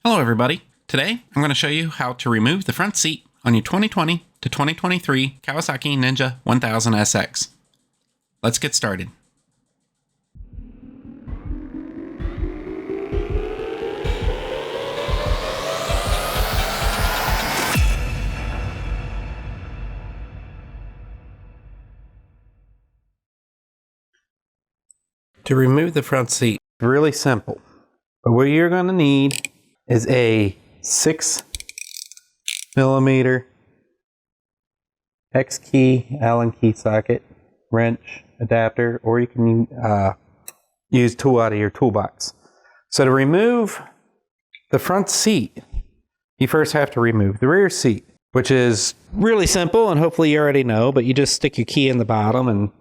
Hello everybody. Today I'm going to show you how to remove the front seat on your 2020 to 2023 Kawasaki Ninja 1000 SX. Let's get started. To remove the front seat, really simple. But what you're going to need is a 6mm X key Allen key socket, wrench, adapter, or you can use a tool out of your toolbox. So to remove the front seat, you first have to remove the rear seat, which is really simple and hopefully you already know, but you just stick your key in the bottom and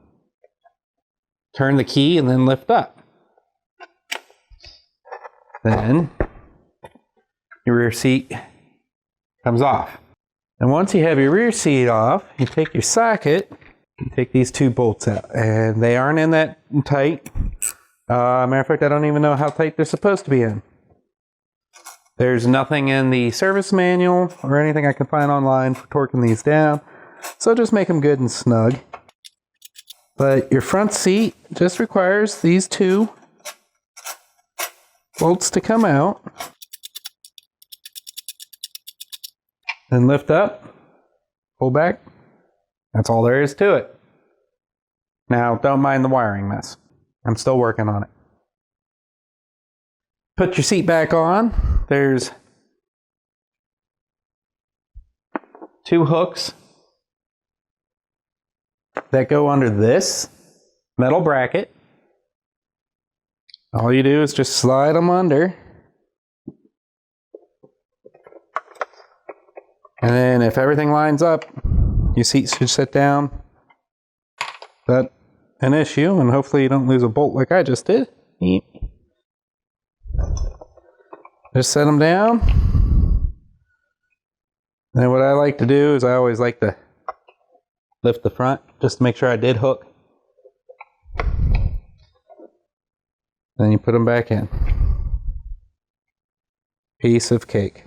turn the key and then lift up. Then your rear seat comes off. And once you have your rear seat off, you take your socket, you take these two bolts out, and they aren't in that tight. Matter of fact, I don't even know how tight they're supposed to be in. There's nothing in the service manual or anything I can find online for torquing these down, so just make them good and snug. But your front seat just requires these two bolts to come out and lift up, pull back. That's all there is to it. Now, don't mind the wiring mess. I'm still working on it. Put your seat back on. There's two hooks that go under this metal bracket. All you do is just slide them under. And then if everything lines up, your seat should sit down. That's an issue, and hopefully you don't lose a bolt like I just did. Just set them down. And what I like to do is I always like to lift the front just to make sure I did hook. Then you put them back in. Piece of cake.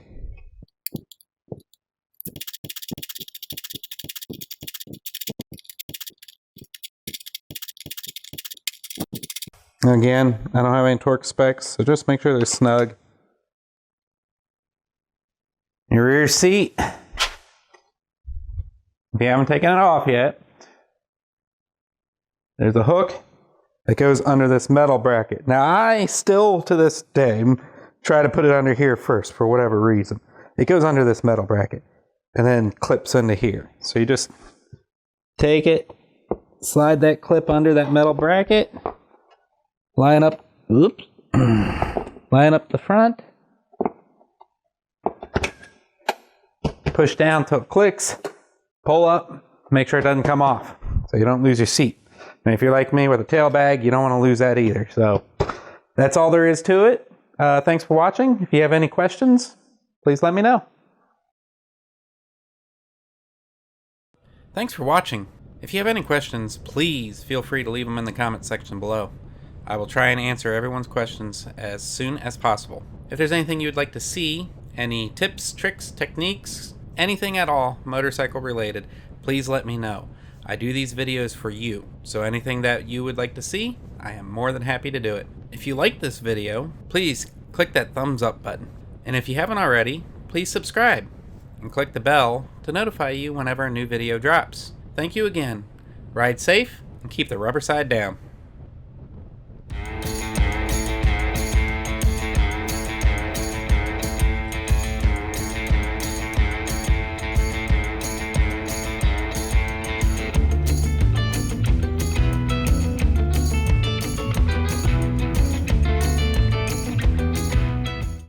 Again, I don't have any torque specs, so just make sure they're snug. Your rear seat, if you haven't taken it off yet, there's a hook that goes under this metal bracket. Now I still, to this day, try to put it under here first for whatever reason. It goes under this metal bracket and then clips into here. So you just take it, slide that clip under that metal bracket, line up the front, push down till it clicks, pull up, make sure it doesn't come off so you don't lose your seat. And if you're like me with a tail bag, you don't want to lose that either. So that's all there is to it. Thanks for watching. If you have any questions, please let me know. Thanks for watching. If you have any questions, please feel free to leave them in the comment section below. I will try and answer everyone's questions as soon as possible. If there's anything you would like to see, any tips, tricks, techniques, anything at all motorcycle related, please let me know. I do these videos for you, so anything that you would like to see, I am more than happy to do it. If you like this video, please click that thumbs up button. And if you haven't already, please subscribe and click the bell to notify you whenever a new video drops. Thank you again. Ride safe and keep the rubber side down.